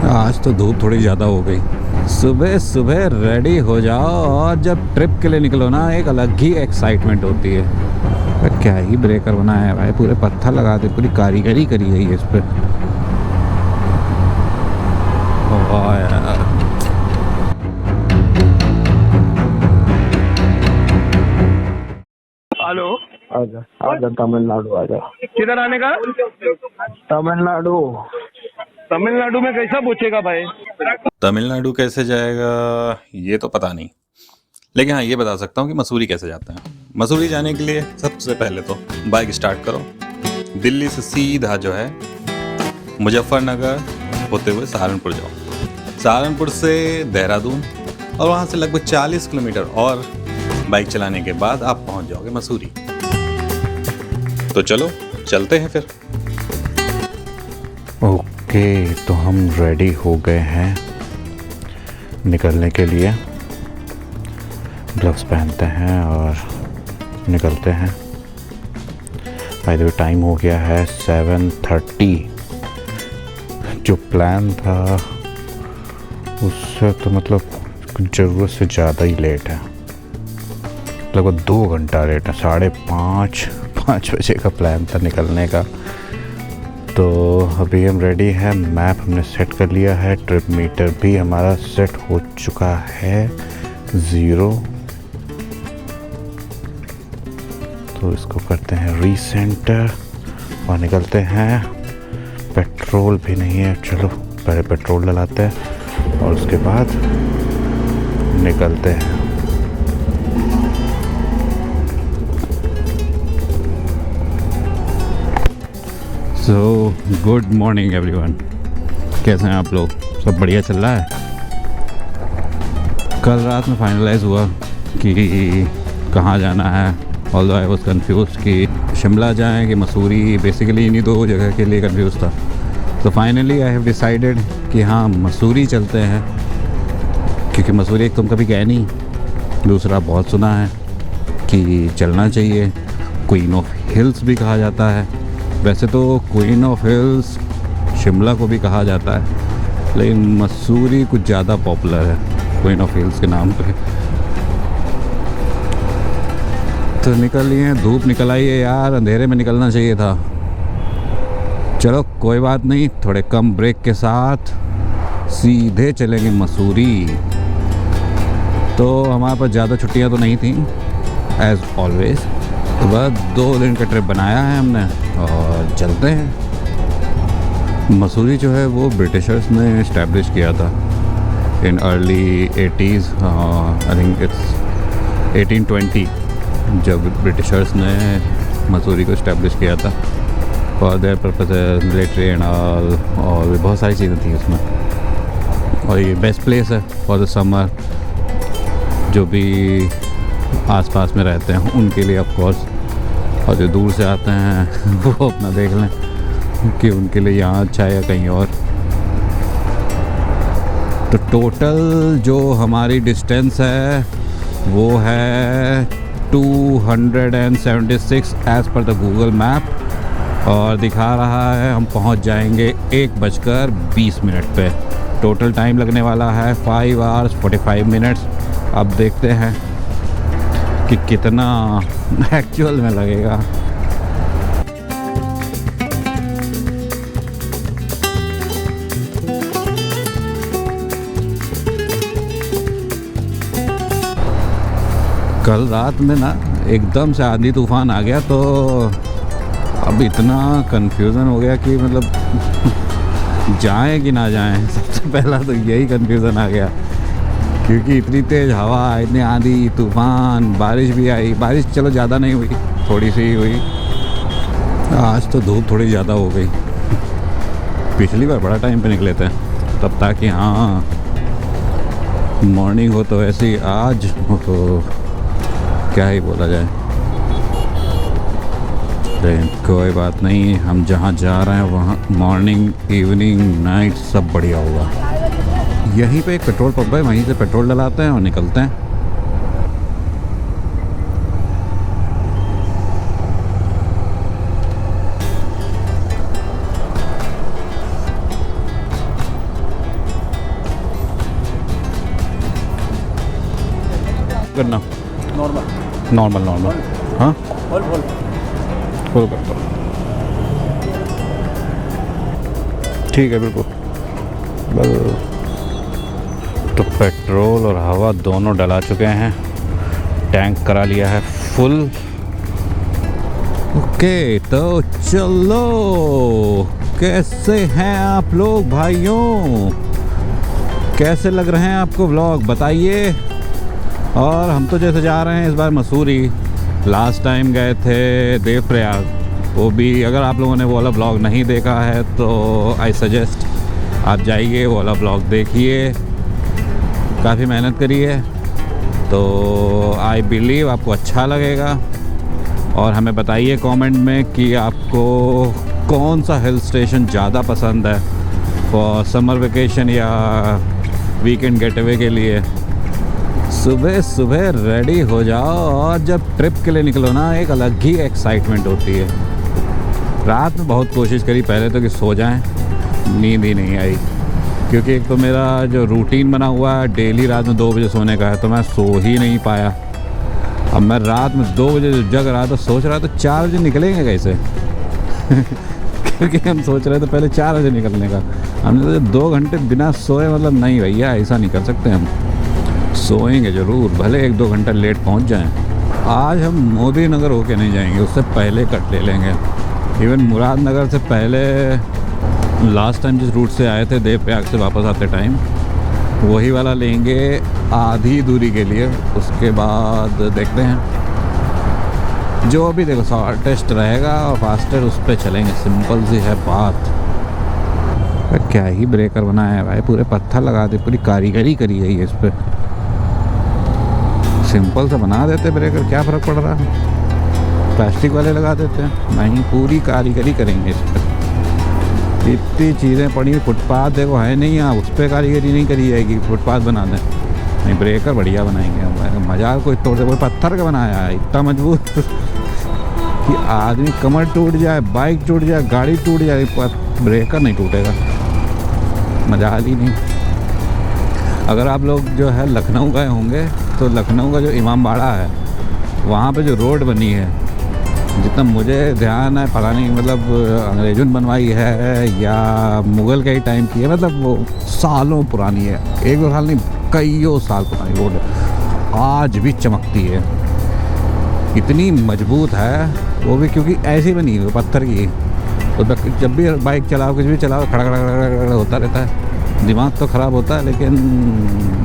आज तो धूप थोड़ी ज़्यादा हो गई। सुबह सुबह रेडी हो जाओ और जब ट्रिप के लिए निकलो ना, एक अलग ही एक्साइटमेंट होती है। पर क्या ही ब्रेकर बनाया है भाई, पूरे पत्थर लगा दे, पूरी कारीगरी करी है ये इस पर। वाह यार। हेलो। आजा आजा तमिलनाडु आजा। किधर आने का? तमिलनाडु। तमिलनाडु में कैसा पूछेगा भाई? तमिलनाडु कैसे जाएगा ये तो पता नहीं, लेकिन हाँ ये बता सकता हूँ कि मसूरी कैसे जाते हैं। मसूरी जाने के लिए सबसे पहले तो बाइक स्टार्ट करो, दिल्ली से सीधा जो है मुजफ्फरनगर होते हुए सहारनपुर जाओ, सहारनपुर से देहरादून और वहाँ से लगभग 40 किलोमीटर और बाइक चलाने के बाद आप पहुँच जाओगे मसूरी। तो चलो चलते हैं फिर। ओके, तो हम रेडी हो गए हैं निकलने के लिए। ग्लव्स पहनते हैं और निकलते हैं। बाय द वे टाइम हो गया है 7:30। जो प्लान था उससे तो मतलब ज़रूरत से ज़्यादा ही लेट है, लगभग 2 घंटा लेट है। 5:30 बजे का प्लान था निकलने का। तो अभी हम रेडी हैं, मैप हमने सेट कर लिया है, ट्रिप मीटर भी हमारा सेट हो चुका है 0। तो इसको करते हैं रीसेंटर और निकलते हैं। पेट्रोल भी नहीं है, चलो पहले पेट्रोल डलाते हैं और उसके बाद निकलते हैं। सो गुड मॉर्निंग एवरीवन, कैसे हैं आप लोग? सब बढ़िया चल रहा है? कल रात में फाइनलाइज हुआ कि कहाँ जाना है। ऑल्दो आई वाज कंफ्यूज कि शिमला जाएं कि मसूरी, बेसिकली इन्हीं 2 जगह के लिए कंफ्यूज था। तो फाइनली आई हैव डिसाइडेड कि हाँ मसूरी चलते हैं, क्योंकि मसूरी एक तुम कभी गए नहीं, दूसरा बहुत सुना है कि चलना चाहिए। क्वीन ऑफ हिल्स भी कहा जाता है। वैसे तो क्वीन ऑफ हिल्स शिमला को भी कहा जाता है, लेकिन मसूरी कुछ ज़्यादा पॉपुलर है क्वीन ऑफ हिल्स के नाम पे। तो निकल लिए, धूप निकल आई है यार, अंधेरे में निकलना चाहिए था। चलो कोई बात नहीं, थोड़े कम ब्रेक के साथ सीधे चलेंगे मसूरी। तो हमारे पास ज़्यादा छुट्टियां तो नहीं थी एज़ ऑलवेज, तो बस 2 दिन का ट्रिप बनाया है हमने और चलते हैं। मसूरी जो है वो ब्रिटिशर्स ने इस्टेब्लिश किया था in early 80s, I think it's 1820, जब ब्रिटिशर्स ने मसूरी को इस्टेब्लिश किया था for their purpose, military and all, और भी बहुत सारी चीज़ें थी उसमें। और ये बेस्ट प्लेस है फॉर द समर, जो भी आसपास में रहते हैं उनके लिए ऑफ कोर्स, और जो दूर से आते हैं वो अपना देख लें कि उनके लिए यहाँ अच्छा है या कहीं और। तो टोटल जो हमारी डिस्टेंस है वो है 276 as per the Google map, और दिखा रहा है हम पहुंच जाएंगे 1:20 पे। टोटल टाइम लगने वाला है 5 hours 45 minutes। अब देखते हैं कि कितना एक्चुअल में लगेगा। कल रात में ना एकदम से आंधी तूफान आ गया, तो अब इतना कन्फ्यूज़न हो गया कि मतलब जाएं कि ना जाएं। सबसे पहला तो यही कन्फ्यूज़न आ गया, क्योंकि इतनी तेज़ हवा, इतनी आंधी तूफान, बारिश भी आई। बारिश चलो ज़्यादा नहीं हुई, थोड़ी सी ही हुई। आज तो धूप थोड़ी ज़्यादा हो गई। पिछली बार बड़ा टाइम पे निकले थे तब, ताकि हाँ मॉर्निंग हो, तो ऐसी आज तो क्या ही बोला जाए। लेकिन कोई बात नहीं, हम जहाँ जा रहे हैं वहाँ मॉर्निंग इवनिंग नाइट सब बढ़िया होगा। यहीं पे एक पेट्रोल पंप है, वहीं से पेट्रोल डलाते हैं और निकलते हैं। करना? Normal normal normal. हाँ फुल फुल फुल कर दो। ठीक है बिल्कुल। तो पेट्रोल और हवा दोनों डला चुके हैं, टैंक करा लिया है फुल। ओके तो चलो, कैसे हैं आप लोग भाइयों? कैसे लग रहे हैं आपको व्लॉग बताइए। और हम तो जैसे जा रहे हैं इस बार मसूरी, लास्ट टाइम गए थे देवप्रयाग, वो भी अगर आप लोगों ने वो वाला ब्लॉग नहीं देखा है तो आई सजेस्ट आप जाइए, वो वाला ब्लॉग देखिए, काफ़ी मेहनत करी है, तो आई बिलीव आपको अच्छा लगेगा। और हमें बताइए कमेंट में कि आपको कौन सा हिल स्टेशन ज़्यादा पसंद है फॉर समर वेकेशन या वीकेंड गेट अवे के लिए। सुबह सुबह रेडी हो जाओ और जब ट्रिप के लिए निकलो ना, एक अलग ही एक्साइटमेंट होती है। रात में बहुत कोशिश करी पहले तो कि सो जाएं, नींद ही नहीं आई, क्योंकि एक तो मेरा जो रूटीन बना हुआ है डेली रात में 2 बजे सोने का है, तो मैं सो ही नहीं पाया। अब मैं रात में 2 बजे जग रहा था, सोच रहा था 4 बजे निकलेंगे कैसे क्योंकि हम सोच रहे थे पहले 4 बजे निकलने का। हमने सोचा 2 घंटे बिना सोए, मतलब नहीं भैया ऐसा नहीं कर सकते, हम सोएंगे ज़रूर, भले 1-2 घंटा लेट पहुंच जाएं। आज हम मोदी नगर होके नहीं जाएंगे, उससे पहले कट ले लेंगे। इवन मुरादनगर से पहले लास्ट टाइम जिस रूट से आए थे देवप्रयाग से वापस आते टाइम, वही वाला लेंगे आधी दूरी के लिए। उसके बाद देखते हैं जो भी देखो शॉर्टेस्ट रहेगा और फास्टर उस पर चलेंगे, सिंपल सी है बात। क्या ही ब्रेकर बनाया है भाई, पूरे पत्थर लगा दे, पूरी कारीगरी करी है ये इस पर। सिंपल से बना देते ब्रेकर, क्या फ़र्क पड़ रहा है, प्लास्टिक वाले लगा देते हैं, नहीं पूरी कारीगरी करेंगे इस पर। इतनी चीज़ें पड़ी, फुटपाथ देखो है नहीं यहाँ, उस पर कारीगरी नहीं करी जाएगी, फुटपाथ बना दें, नहीं ब्रेकर बढ़िया बनाएंगे। मजाक कोई तोड़ दे, कोई पत्थर का बनाया है इतना मजबूत कि आदमी कमर टूट जाए, बाइक टूट जाए, गाड़ी टूट जाए, ब्रेकर नहीं टूटेगा, मजाल ही नहीं। अगर आप लोग जो है लखनऊ गए होंगे तो लखनऊ का जो इमाम बाड़ा है, वहाँ पे जो रोड बनी है, जितना मुझे ध्यान है पता नहीं, मतलब अंग्रेज़ों ने बनवाई है या मुग़ल के ही टाइम की है, मतलब वो सालों पुरानी है, 1-2 साल नहीं कईयों साल पुरानी रोड है, आज भी चमकती है, इतनी मजबूत है वो भी, क्योंकि ऐसी बनी है पत्थर की। तो जब भी बाइक चलाओ, कुछ भी चलाओ, खड़ा खड़ा खड़ा खड़ा होता रहता है, दिमाग तो ख़राब होता है, लेकिन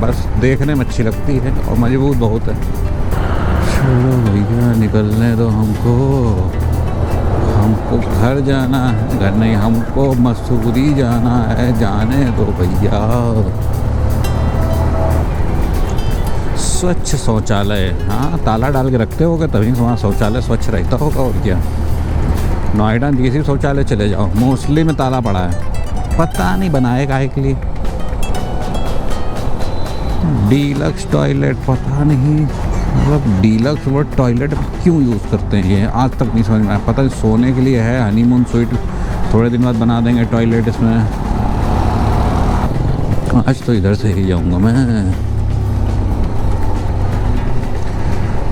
बस देखने में अच्छी लगती है और मजबूत बहुत है। चलो भैया निकलने दो हमको घर जाना है, घर नहीं हमको मसूरी जाना है, जाने दो भैया। स्वच्छ शौचालय, हाँ ताला डाल के रखते होगे तभी वहाँ शौचालय स्वच्छ रहता होगा, और क्या। नोएडा किसी शौचालय चले जाओ, मोस्टली में ताला पड़ा है, पता नहीं बनाए काहे के लिए। डीलक्स टॉयलेट, पता नहीं मतलब डीलक्स वर्ड टॉयलेट क्यों यूज़ करते हैं, ये आज तक नहीं समझ में आया। पता नहीं सोने के लिए है, हनीमून स्वीट, थोड़े दिन बाद बना देंगे टॉयलेट इसमें। आज तो इधर से ही जाऊंगा मैं।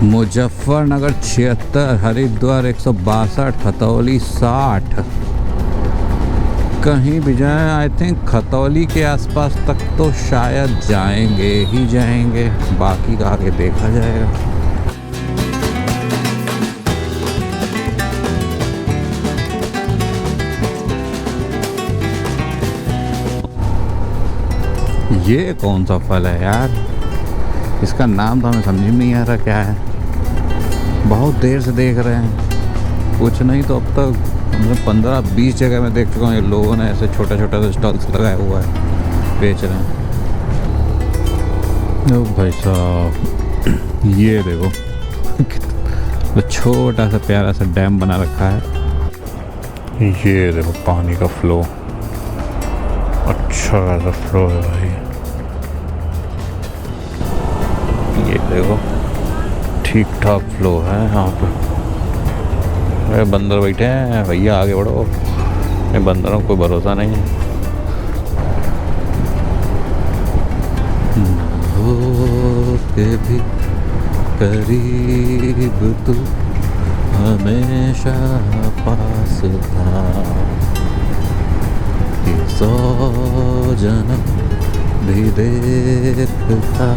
मुजफ्फरनगर 76, हरिद्वार 162, खतौली 60। कहीं भी जाएं, आई थिंक खतौली के आसपास तक तो शायद जाएंगे ही जाएंगे, बाकी का आगे देखा जाएगा। ये कौन सा फल है यार, इसका नाम तो हमें समझ में नहीं आ रहा क्या है, बहुत देर से देख रहे हैं, कुछ नहीं तो अब तक मतलब 15-20 जगह मैं देख चुका हूँ, ये लोगों ने ऐसे छोटा छोटा सा स्टॉल्स लगाया हुआ है, बेच रहे हैं। ओ भाई साहब ये देखो तो छोटा सा प्यारा सा डैम बना रखा है, ये देखो पानी का फ्लो, अच्छा खासा फ्लो है भाई, ये देखो ठीक ठाक फ्लो है यहाँ पे। अरे बंदर बैठे हैं भैया, आगे बढ़ो, ये बंदरों को कोई भरोसा नहीं है। के भी करीब तू हमेशा पास था, कि 100 जन्म भी देखता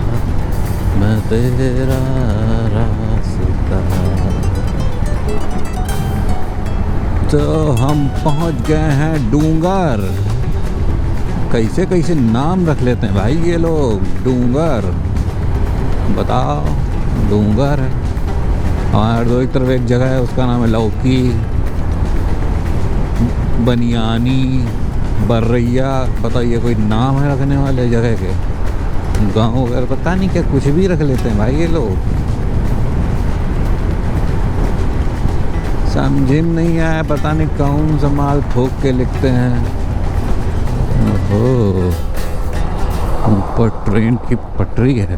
मैं तेरा रास्ता। तो हम पहुंच गए हैं डूंगर। कैसे कैसे नाम रख लेते हैं भाई ये लोग। डूंगर, बताओ, डूंगर है। हमारे दो एक तरफ एक जगह है, उसका नाम है लौकी, बनियानी, बर्रैया। पता ये कोई नाम है रखने वाले जगह के। गाँव वगैरह पता नहीं क्या कुछ भी रख लेते हैं भाई ये लोग। समझ में नहीं आया, पता नहीं कौन सा माल ठोक के लिखते हैं। ओहो, ऊपर ट्रेन की पटरी है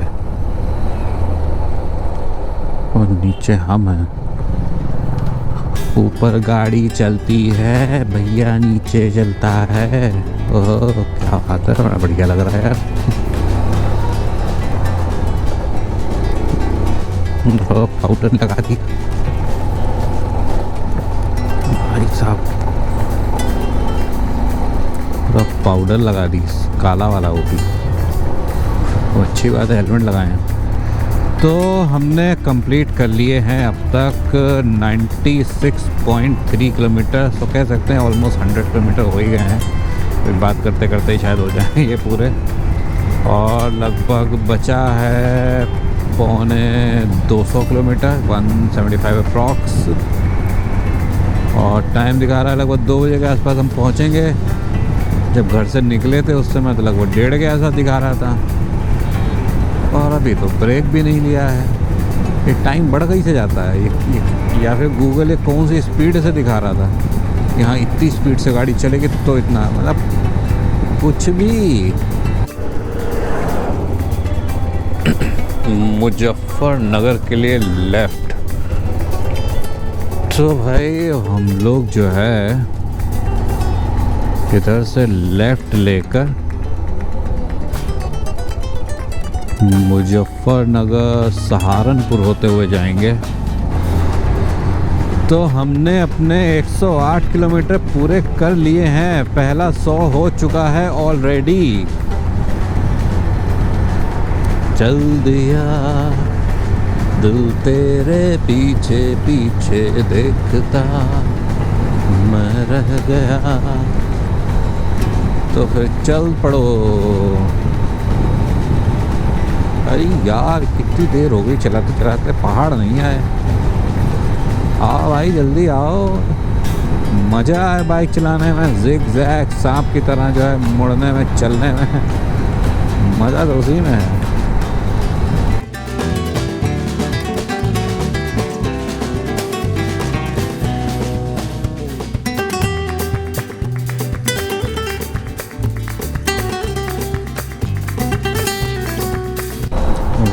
और नीचे हम हैं। ऊपर गाड़ी चलती है, भैया नीचे चलता है। ओह क्या बात है, बड़ा बढ़िया लग रहा है यार। पाउडर लगा दी भाई साहब, पूरा पाउडर लगा दी, काला वाला वो भी। तो अच्छी बात है हेलमेट लगाए हैं। तो हमने कंप्लीट कर लिए हैं अब तक 96.3 किलोमीटर। तो कह सकते हैं ऑलमोस्ट 100 किलोमीटर हो ही गए हैं। फिर बात करते करते ही शायद हो जाए ये पूरे। और लगभग बचा है पौने 200 किलोमीटर, 175 अप्रॉक्स। और टाइम दिखा रहा है लगभग 2 बजे के आसपास हम पहुँचेंगे। जब घर से निकले थे उस समय तो लगभग 1:30 के आसपास दिखा रहा था। और अभी तो ब्रेक भी नहीं लिया है। ये टाइम बढ़ गई से जाता है ये या फिर गूगल ये कौन सी स्पीड से दिखा रहा था। यहाँ इतनी स्पीड से गाड़ी चलेगी तो इतना, मतलब कुछ भी। मुजफ्फरनगर के लिए लेफ्ट। तो भाई हम लोग जो है इधर से लेफ्ट लेकर मुजफ्फरनगर सहारनपुर होते हुए जाएंगे। तो हमने अपने 108 किलोमीटर पूरे कर लिए हैं। पहला 100 हो चुका है ऑलरेडी। चल दिया दिल तेरे पीछे पीछे देखता मैं रह गया। तो फिर चल पड़ो। अरे यार कितनी देर हो गई चलाते चलाते, पहाड़ नहीं आए। आओ भाई जल्दी आओ, मज़ा आए बाइक चलाने में। जिग जैग सांप की तरह जो है मुड़ने में, चलने में मज़ा तो उसी में है।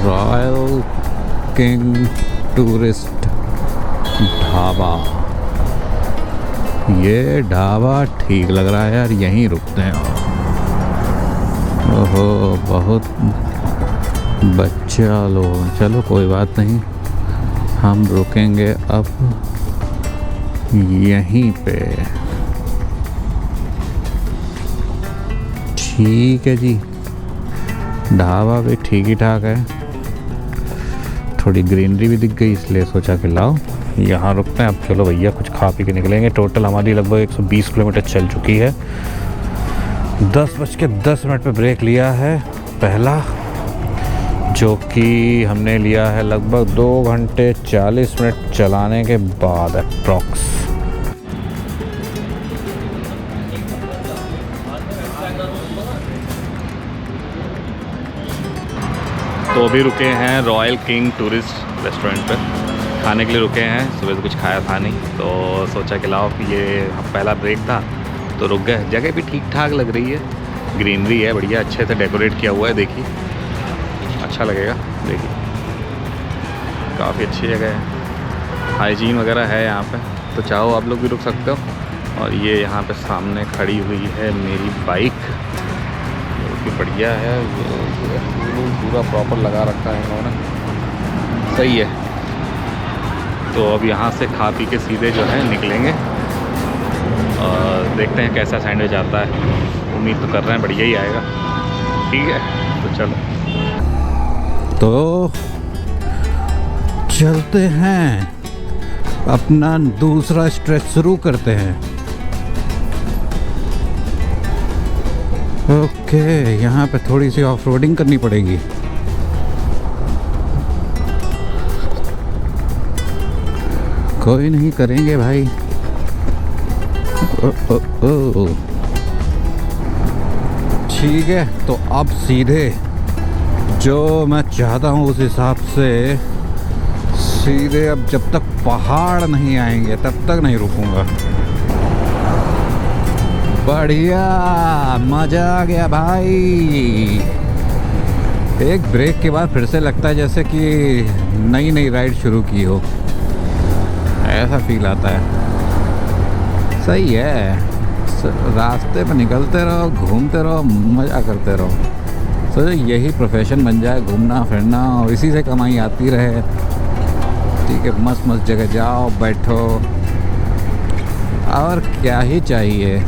Royal king tourist dhaba. ये ढाबा ठीक लग रहा है यार, यहीं रुकते हैं। ओहो बहुत बच्चा लोग, चलो कोई बात नहीं, हम रुकेंगे अब यहीं पे। ठीक है जी, ढाबा भी ठीक ही ठाक है। थोड़ी ग्रीनरी भी दिख गई इसलिए सोचा कि लाओ यहाँ रुकते हैं। अब चलो भैया कुछ खा पी के निकलेंगे। टोटल हमारी लगभग 120 किलोमीटर चल चुकी है। 10:10 पे ब्रेक लिया है पहला, जो कि हमने लिया है लगभग 2 घंटे 40 मिनट चलाने के बाद अप्रॉक्स। तो अभी रुके हैं रॉयल किंग टूरिस्ट रेस्टोरेंट पे, खाने के लिए रुके हैं। सुबह से कुछ खाया था नहीं तो सोचा कि लाओ, ये पहला ब्रेक था तो रुक गए। जगह भी ठीक ठाक लग रही है, ग्रीनरी है बढ़िया, अच्छे से डेकोरेट किया हुआ है। देखिए अच्छा लगेगा, देखिए काफ़ी अच्छी जगह है, हाइजीन वगैरह है यहाँ पे। तो चाहो आप लोग भी रुक सकते हो। और ये यहाँ पे सामने खड़ी हुई है मेरी बाइक, जो कि बढ़िया है। पूरा प्रॉपर लगा रखा है इन्होंने, सही है। तो अब यहाँ से खा पी के सीधे जो है निकलेंगे और देखते हैं कैसा सैंडविच आता है। उम्मीद तो कर रहे हैं बढ़िया ही आएगा। ठीक है, तो चलो तो चलते हैं, अपना दूसरा स्ट्रेच शुरू करते हैं। ओके, यहाँ पे थोड़ी सी ऑफ रोडिंग करनी पड़ेगी। कोई नहीं, करेंगे भाई। ओ। ठीक है, तो अब सीधे जो मैं चाहता हूँ उस हिसाब से सीधे, अब जब तक पहाड़ नहीं आएंगे तब तक नहीं रुकूंगा। बढ़िया, मजा आ गया भाई। एक ब्रेक के बाद फिर से लगता है जैसे कि नई नई राइड शुरू की हो, ऐसा फील आता है। सही है, रास्ते पे निकलते रहो, घूमते रहो, मज़ा करते रहो। सोचो यही प्रोफेशन बन जाए, घूमना फिरना, और इसी से कमाई आती रहे। ठीक है, मस्त मस्त जगह जाओ, बैठो, और क्या ही चाहिए।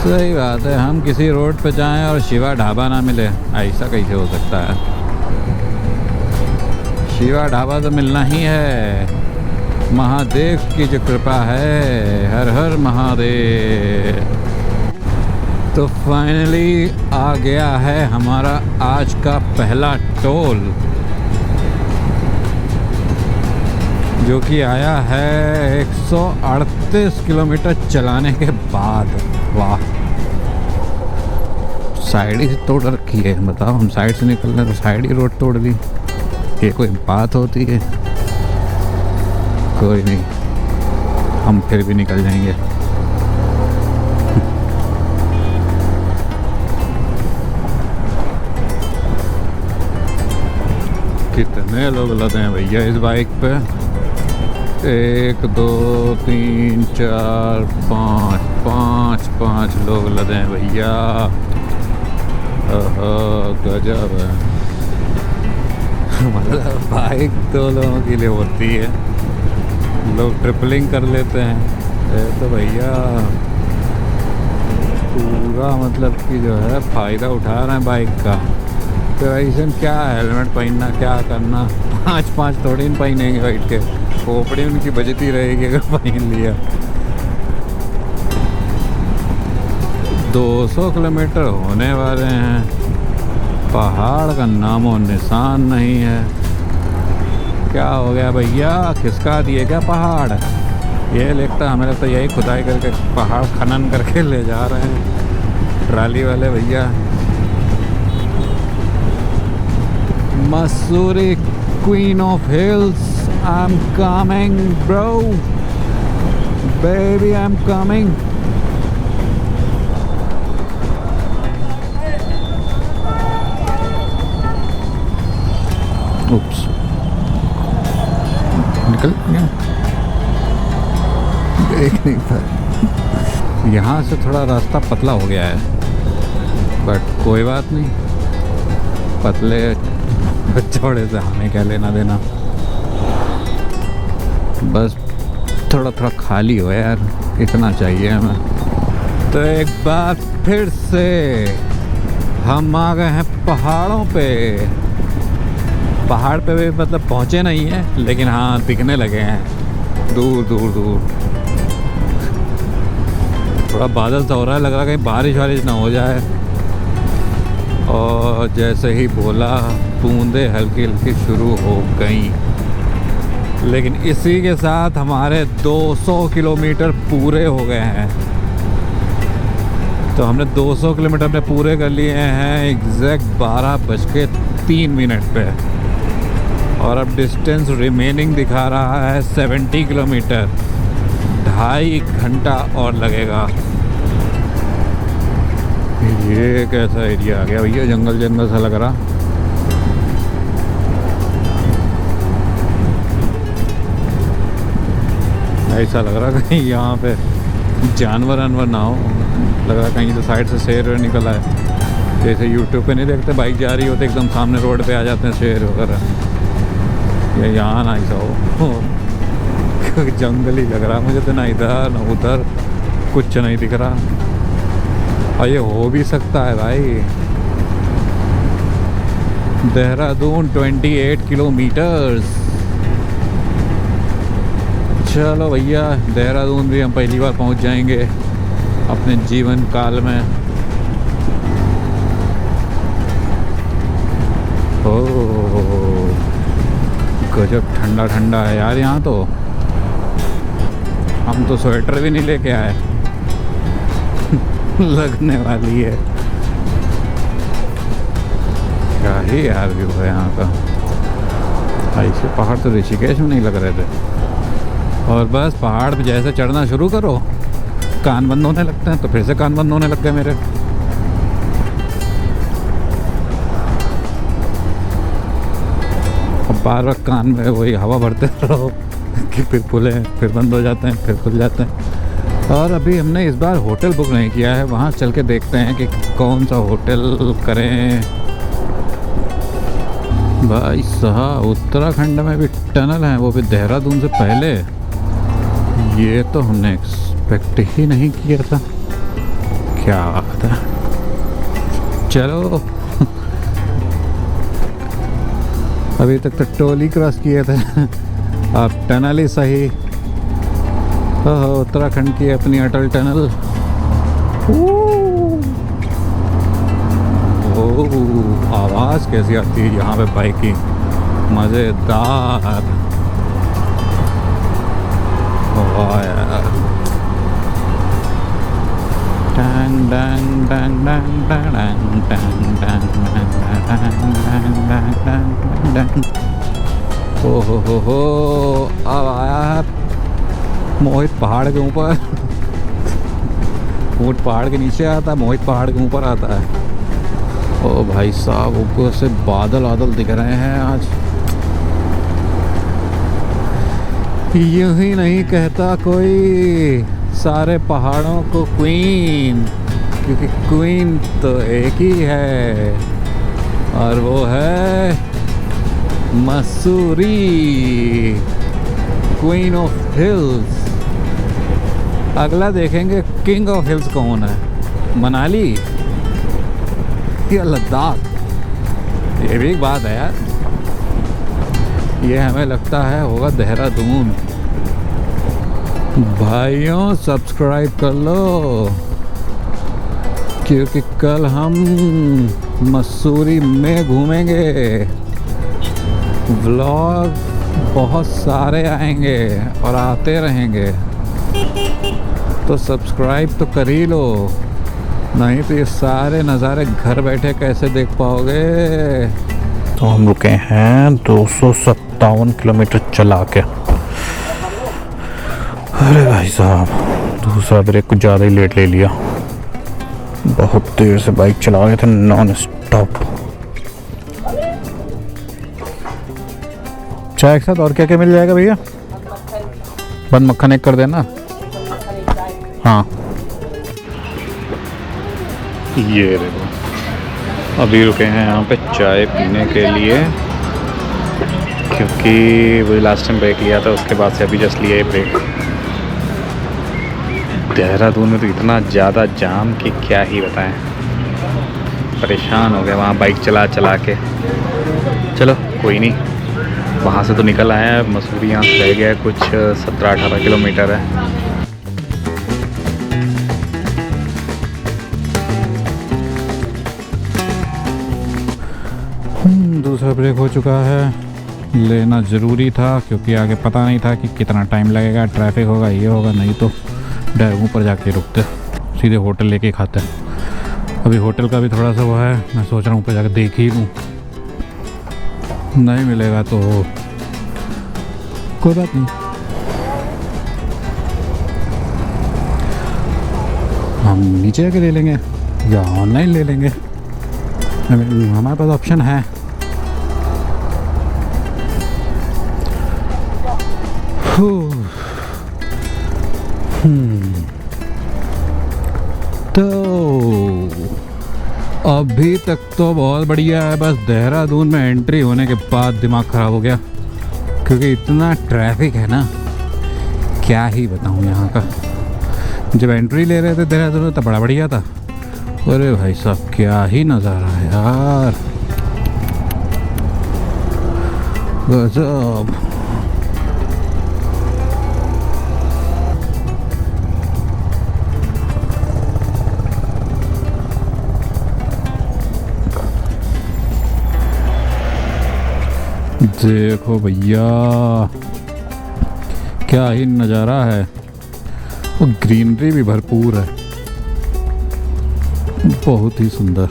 सही बात है, हम किसी रोड पे जाएं और शिवा ढाबा ना मिले, ऐसा कैसे हो सकता है। शिवा ढाबा तो मिलना ही है, महादेव की जो कृपा है। हर हर महादेव। तो फाइनली आ गया है हमारा आज का पहला टोल, जो कि आया है 138 किलोमीटर चलाने के बाद। वाह, साइड ही तोड़ रखी है। बताओ, हम साइड से निकल रहे तो साइड ही रोड तोड़ दी। ये कोई बात होती है? कोई नहीं, हम फिर भी निकल जाएंगे। कितने लोग लदे हैं भैया इस बाइक पे? 1 2 3 4 5 लोग लदे हैं भैया। गजब है। मतलब बाइक 2 लोगों के लिए होती है, लोग ट्रिपलिंग कर लेते हैं। ये तो भैया पूरा मतलब कि जो है फ़ायदा उठा रहे हैं बाइक का। तो ऐसे क्या हेलमेट पहनना, क्या करना, 5 थोड़ी न पहनेंगे बैठ के, खोपड़ी उनकी बजती रहेगी अगर पहन लिया। 200 किलोमीटर होने वाले हैं, पहाड़ का नामो निशान नहीं है। क्या हो गया भैया, खिसका दिए क्या पहाड़? ये लगता हमें लगता यही खुदाई करके पहाड़ खनन करके ले जा रहे हैं ट्राली वाले भैया। Mussoorie queen of hills, I am coming bro, baby I am coming. Oops, निकल गया, देख नहीं पाया। यहाँ से थोड़ा रास्ता पतला हो गया है, बट कोई बात नहीं, पतले चौड़े से हमें क्या लेना देना। बस थोड़ा थोड़ा खाली हो यार, इतना चाहिए हमें। तो एक बार फिर से हम आ गए हैं पहाड़ों पे। पहाड़ पे भी मतलब पहुँचे नहीं हैं, लेकिन हाँ दिखने लगे हैं दूर दूर दूर। थोड़ा बादल सा हो रहा है, लग रहा है कहीं बारिश वारिश ना हो जाए। और जैसे ही बोला, बूंदें हल्की हल्की शुरू हो गई। लेकिन इसी के साथ हमारे 200 किलोमीटर पूरे हो गए हैं। तो हमने 200 किलोमीटर अपने पूरे कर लिए हैं एग्जैक्ट 12:03 पे। और अब डिस्टेंस रिमेनिंग दिखा रहा है 70 किलोमीटर। 2.5 घंटा और लगेगा। ये कैसा एरिया आ गया भैया, जंगल जंगल सा लग रहा। ऐसा लग रहा कहीं यहाँ पे जानवर वानवर ना हो। लग रहा कहीं तो साइड से शेर निकला है। जैसे यूट्यूब पे नहीं देखते बाइक जा रही होती एकदम सामने रोड पे आ जाते हैं शेर वगैरह, ये यहाँ ना ऐसा हो। जंगल ही लग रहा मुझे तो, ना इधर ना उधर कुछ नहीं दिख रहा। और ये हो भी सकता है भाई। देहरादून 28 किलोमीटर्स। चलो भैया, देहरादून भी हम पहली बार पहुंच जाएंगे अपने जीवन काल में। ओह गजब ठंडा ठंडा है यार यहाँ तो। हम तो स्वेटर भी नहीं लेके आए। लगने वाली है क्या ही यार व्यू है यहाँ का। ऐसे पहाड़ तो ऋषिकेश में नहीं लग रहे थे, और बस पहाड़ पे जैसे चढ़ना शुरू करो कान बंद होने लगते हैं, तो फिर से कान बंद होने लग गए मेरे। अब बार बार कान में वही हवा भरते रहो कि फिर खुले फिर बंद हो जाते हैं, फिर खुल जाते हैं। और अभी हमने इस बार होटल बुक नहीं किया है, वहाँ चल के देखते हैं कि कौन सा होटल करें। भाई साहब उत्तराखंड में भी टनल है, वो भी देहरादून से पहले। ये तो हमने एक्सपेक्ट ही नहीं किया था। क्या बात है। चलो अभी तक तो टोल ही क्रॉस किए थे, अब टनल ही सही। उत्तराखंड की अपनी अटल टनल। ओह आवाज़ कैसी आती है यहाँ पे बाइक की, मज़ेदार। वाह यार। डंग डंग डंग डंग डंग डंग डंग डंग डंग। ओहो हो अब आया मोहित पहाड़ के ऊपर। ऊँट पहाड़ के नीचे आता है, मोहित पहाड़ के ऊपर आता है। ओ भाई साहब ऊपर से बादल बादल दिख रहे हैं आज। यूं ही नहीं कहता कोई सारे पहाड़ों को क्वीन, क्योंकि क्वीन तो एक ही है और वो है मसूरी, क्वीन ऑफ हिल्स। अगला देखेंगे किंग ऑफ हिल्स कौन है, मनाली या लद्दाख। ये भी एक बात है यार, ये हमें लगता है होगा देहरादून। भाइयों सब्सक्राइब कर लो, क्योंकि कल हम मसूरी में घूमेंगे। व्लॉग बहुत सारे आएंगे और आते रहेंगे, तो सब्सक्राइब तो कर ही लो, नहीं तो ये सारे नज़ारे घर बैठे कैसे देख पाओगे। तो हम रुके हैं 257 किलोमीटर चला के। अरे भाई साहब दूसरा ब्रेक कुछ ज़्यादा ही लेट ले लिया, बहुत देर से बाइक चला रहे थे नॉन स्टॉप। चाय के साथ और क्या क्या मिल जाएगा भैया? बंद मक्खन एक कर देना। हाँ ये देखो अभी रुके हैं यहाँ पे चाय पीने के लिए, क्योंकि वही लास्ट टाइम ब्रेक लिया था, उसके बाद से अभी जस्ट लिया है ब्रेक। देहरादून में तो इतना ज़्यादा जाम कि क्या ही बताएं, परेशान हो गए वहाँ बाइक चला चला के। चलो कोई नहीं, वहाँ से तो निकल आए हैं। मसूरी यहाँ से रह गया कुछ 17-18 किलोमीटर है। दूसरा ब्रेक हो चुका है, लेना ज़रूरी था क्योंकि आगे पता नहीं था कि कितना टाइम लगेगा, ट्रैफिक होगा, ये होगा, नहीं तो डायरेक्ट ऊपर जाके रुकते, सीधे होटल लेके खाते। अभी होटल का भी थोड़ा सा वो है, मैं सोच रहा हूँ ऊपर जाकर देख ही लूँ, नहीं मिलेगा तो कोई बात नहीं। हम नीचे जाके ले लेंगे या ऑनलाइन ले लेंगे, हमारे पास ऑप्शन है। तो तो अभी तक तो बहुत बढ़िया है, बस देहरादून में एंट्री होने के बाद दिमाग ख़राब हो गया, क्योंकि इतना ट्रैफिक है ना, क्या ही बताऊँ यहाँ का। जब एंट्री ले रहे थे देहरादून में तो बड़ा बढ़िया था। अरे भाई साहब क्या ही नज़ारा है यार, गजब। देखो भैया क्या ही नज़ारा है, और ग्रीनरी भी भरपूर है, बहुत ही सुंदर।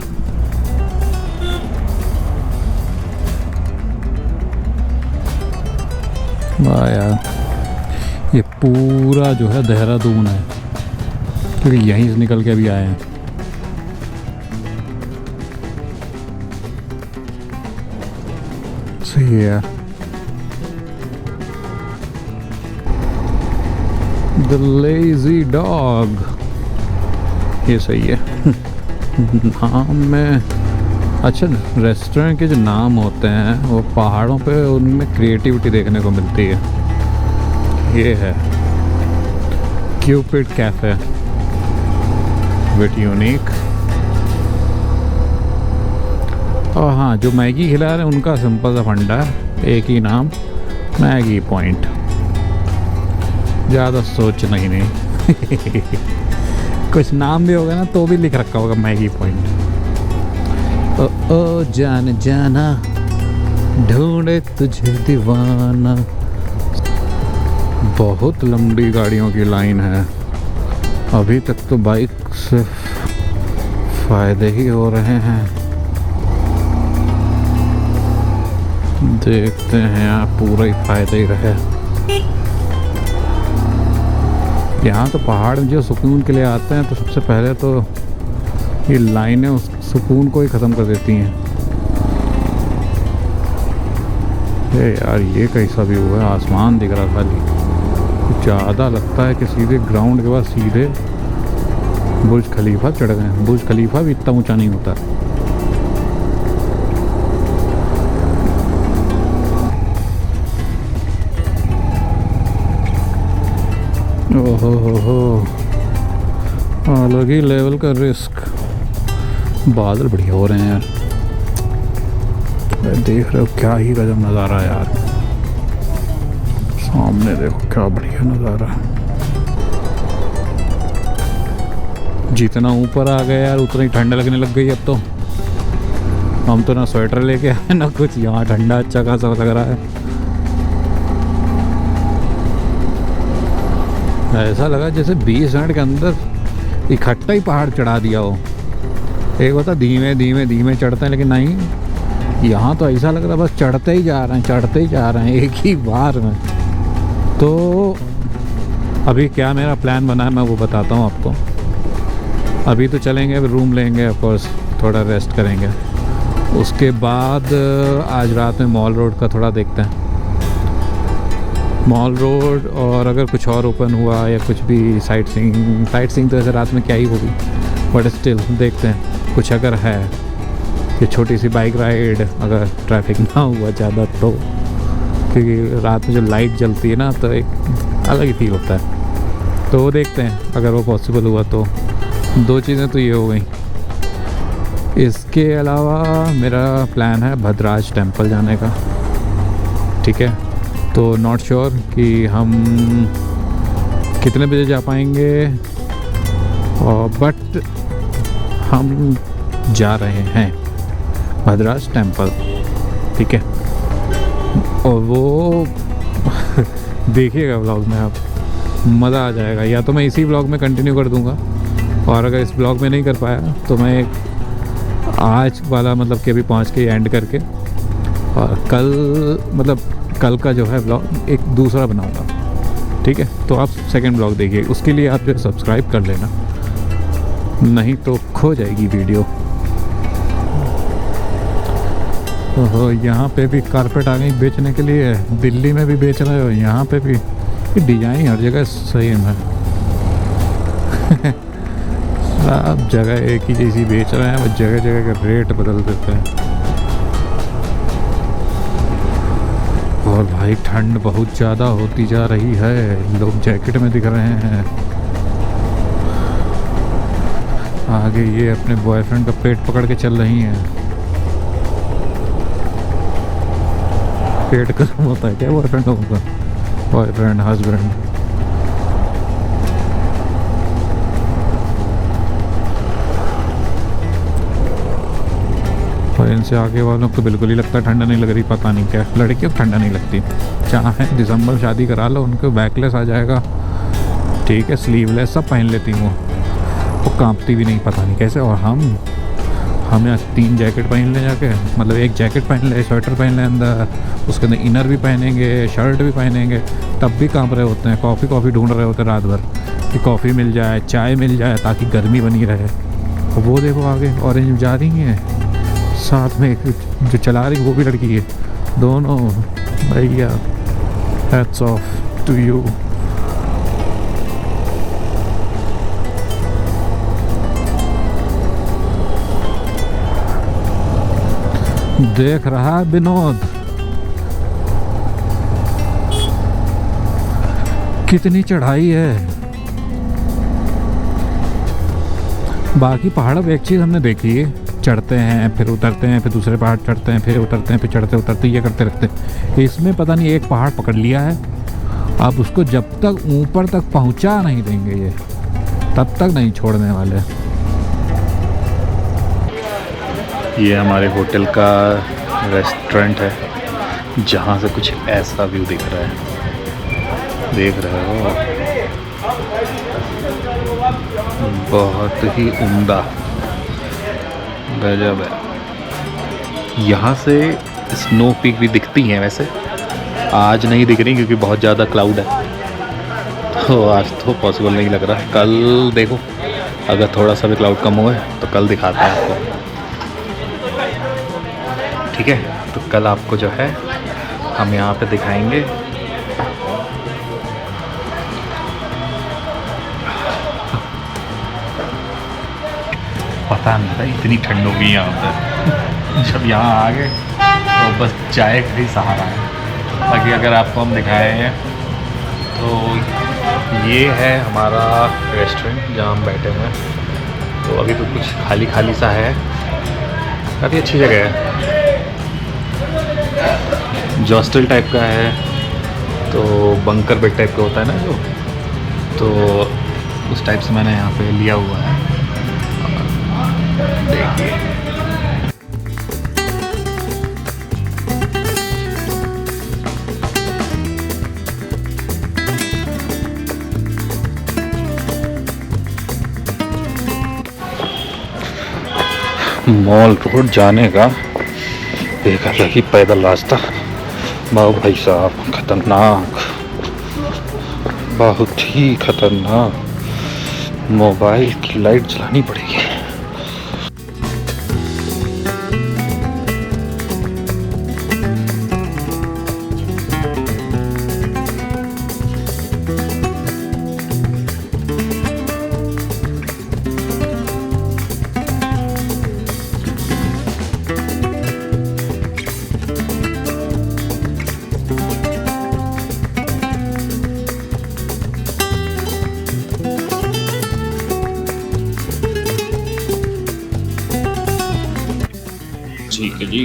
वाह यार, ये पूरा जो है देहरादून है, क्योंकि यहीं से निकल के अभी आए हैं। सही है यार। द लेजी डॉग, ये सही है। नाम में अच्छा, रेस्टोरेंट के जो नाम होते हैं वो पहाड़ों पे, उनमें क्रिएटिविटी देखने को मिलती है। ये है क्यूपिड कैफे, बिट यूनिक। और हाँ, जो मैगी खिला रहे हैं उनका सिंपल सा फंडा है, एक ही नाम, मैगी पॉइंट, ज़्यादा सोचना ही नहीं। कुछ नाम भी होगा ना तो भी लिख रखा होगा मैगी पॉइंट। ओ जान जाना ढूंढे तुझे दीवाना। बहुत लंबी गाड़ियों की लाइन है, अभी तक तो बाइक से फ़ायदे ही हो रहे हैं। देखते हैं यार, पूरा ही फ़ायदा ही रहे। यहाँ तो पहाड़ में जो सुकून के लिए आते हैं तो सबसे पहले तो ये लाइनें उस सुकून को ही ख़त्म कर देती हैं। ये यार, ये कैसा भी हुआ है, आसमान दिख रहा खाली। ज़्यादा लगता है कि सीधे ग्राउंड के बाद सीधे बुर्ज खलीफा चढ़ गए हैं। बुर्ज खलीफा भी इतना ऊंचा नहीं होता। ओहो हो, अलग ही लेवल का रिस्क। बादल बढ़िया हो रहे हैं यार, देख रहे हो क्या ही गजब नज़ारा है यार। सामने देखो क्या बढ़िया नज़ारा। जितना ऊपर आ गए यार उतना ही ठंड लगने लग गई अब तो। हम तो ना स्वेटर लेके आए ना कुछ, यहाँ ठंडा अच्छा खासा लग रहा है। ऐसा लगा जैसे 20 मिनट के अंदर इकट्ठा ही पहाड़ चढ़ा दिया हो। एक होता धीमे धीमे धीमे चढ़ते हैं, लेकिन नहीं, यहाँ तो ऐसा लग रहा है बस चढ़ते ही जा रहे हैं, चढ़ते ही जा रहे हैं एक ही बार में। तो अभी क्या मेरा प्लान बना है मैं वो बताता हूँ आपको। अभी तो चलेंगे, अभी रूम लेंगे, ऑफ कोर्स थोड़ा रेस्ट करेंगे। उसके बाद आज रात में मॉल रोड का थोड़ा देखते हैं, मॉल रोड, और अगर कुछ और ओपन हुआ या कुछ भी साइट सीइंग तो ऐसे रात में क्या ही होगी, बट स्टिल देखते हैं कुछ अगर है। ये छोटी सी बाइक राइड, अगर ट्रैफिक ना हुआ ज़्यादा तो, क्योंकि रात में जो लाइट जलती है ना तो एक अलग ही फील होता है। तो वो देखते हैं अगर वो पॉसिबल हुआ तो। दो चीज़ें तो ये हो गई। इसके अलावा मेरा प्लान है भद्राज टेम्पल जाने का, ठीक है। तो नॉट श्योर कि हम कितने बजे जा पाएंगे, बट हम जा रहे हैं भद्राज टेम्पल, ठीक है। और वो देखिएगा व्लॉग में, आप मज़ा आ जाएगा। या तो मैं इसी व्लॉग में कंटिन्यू कर दूंगा, और अगर इस व्लॉग में नहीं कर पाया तो मैं एक आज वाला मतलब कि अभी पहुँच के एंड करके, और कल का जो है व्लॉग एक दूसरा बनाऊंगा, ठीक है। तो आप सेकंड व्लॉग देखिए, उसके लिए आप जो सब्सक्राइब कर लेना, नहीं तो खो जाएगी वीडियो। ओहो, यहाँ पे भी कारपेट आ गई बेचने के लिए। दिल्ली में भी बेच रहे हो, यहाँ पे भी। डिज़ाइन हर जगह सही है। अब जगह एक ही जैसी बेच रहे हैं, बस जगह जगह का रेट बदल देते हैं। और भाई ठंड बहुत ज़्यादा होती जा रही है, लोग जैकेट में दिख रहे हैं। आगे ये अपने बॉयफ्रेंड का पेट पकड़ के चल रही हैं। पेट गर्म होता है क्या बॉयफ्रेंड लोगों का? Boyfriend husband. और इनसे आगे वालों को बिल्कुल ही लगता है ठंडा नहीं लग रही, पता नहीं क्या लड़कियों को ठंडा नहीं लगती। चाहे दिसंबर शादी करा लो, उनको बैकलेस आ जाएगा, ठीक है, स्लीवलेस सब पहन लेती वो कांपती भी नहीं, पता नहीं कैसे। और हम यहाँ 3 जैकेट पहन लें जाके, मतलब एक जैकेट पहन ले, स्वेटर पहन ले अंदर, उसके अंदर इनर भी पहनेंगे, शर्ट भी पहनेंगे, तब भी कांप रहे होते हैं। कॉफ़ी ढूंढ रहे होते हैं रात भर कि कॉफ़ी मिल जाए, चाय मिल जाए, ताकि गर्मी बनी रहे। और वो देखो आगे ऑरेंज जा रही हैं, साथ में एक जो चला रही वो भी लड़की है। दोनों भैया, हैट्स ऑफ टू यू। देख रहा है विनोद, कितनी चढ़ाई है। बाकी पहाड़ अब एक चीज़ हमने देखी है, चढ़ते हैं फिर उतरते हैं, फिर दूसरे पहाड़ चढ़ते हैं, फिर उतरते हैं, फिर चढ़ते उतरते ये करते रहते हैं। इसमें पता नहीं एक पहाड़ पकड़ लिया है, अब उसको जब तक ऊपर तक पहुंचा नहीं देंगे ये, तब तक नहीं छोड़ने वाले। ये हमारे होटल का रेस्टोरेंट है, जहाँ से कुछ ऐसा व्यू दिख रहा है, देख रहे हो, बहुत ही उम्दा, गजब है। यहाँ से स्नो पीक भी दिखती हैं, वैसे आज नहीं दिख रही क्योंकि बहुत ज़्यादा क्लाउड है, तो आज तो पॉसिबल नहीं लग रहा। कल देखो, अगर थोड़ा सा भी क्लाउड कम हुआ है तो कल दिखाते हैं आपको, ठीक है। तो कल आपको जो है हम यहाँ पे दिखाएंगे। पता नहीं था इतनी ठंड हो गई यहाँ पे। जब यहाँ आ गए तो बस चाय का ही सहारा है। बाकी अगर आपको हम दिखाए हैं तो ये है हमारा रेस्टोरेंट जहाँ हम बैठे हुए हैं। तो अभी तो कुछ खाली खाली सा है, काफ़ी अच्छी जगह है, जॉस्टल टाइप का है, तो बंकर बेड टाइप का होता है ना जो, तो उस टाइप से मैंने यहाँ पे लिया हुआ है। देखिए मॉल रोड जाने का एक अलग ही पैदल रास्ता। वाह भाई साहब, खतरनाक, बहुत ही खतरनाक। मोबाइल की लाइट जलानी पड़ेगी। ठीक है जी,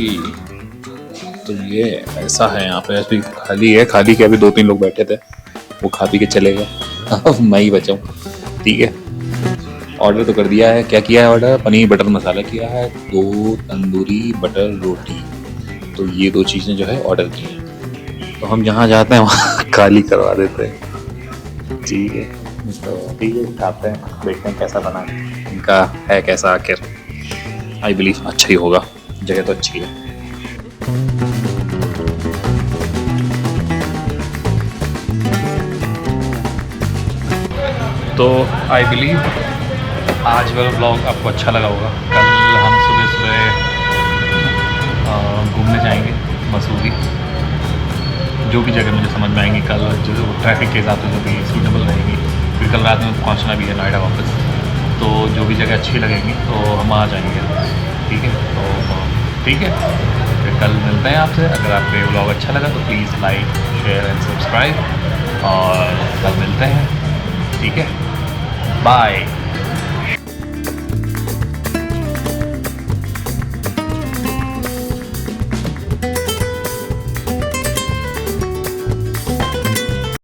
तो ये ऐसा है यहाँ पे, अभी खाली है, खाली के अभी 2-3 लोग बैठे थे, वो खा पी के चले गए, अब मैं ही बचा हूँ। ठीक है, ऑर्डर तो कर दिया है। क्या किया है ऑर्डर? पनीर बटर मसाला किया है, 2 तंदूरी बटर रोटी, तो ये 2 चीज़ें जो है ऑर्डर की हैं। तो हम जहाँ जाते हैं वहाँ खाली करवा देते हैं। ठीक है, तो ठीक है, खाते हैं, देखते हैं कैसा बना इनका है, कैसा आखिर। आई बिलीव अच्छा ही होगा, जगह तो अच्छी है। तो आई बिलीव आज वाला ब्लॉग आपको अच्छा लगा होगा। कल हम सुबह घूमने जाएंगे मसूरी, जो भी जगह मुझे समझ में आएंगी कल, जो ट्रैफिक के हिसाब से जो भी सूटेबल रहेगी, फिर कल रात में पहुंचना भी है नोएडा वापस। तो जो भी जगह अच्छी लगेंगी तो हम आ जाएंगे, ठीक है। तो ठीक है, फिर कल मिलते हैं आपसे। अगर आपको ये व्लॉग अच्छा लगा तो please like share and subscribe, और कल मिलते हैं, ठीक है। बाय।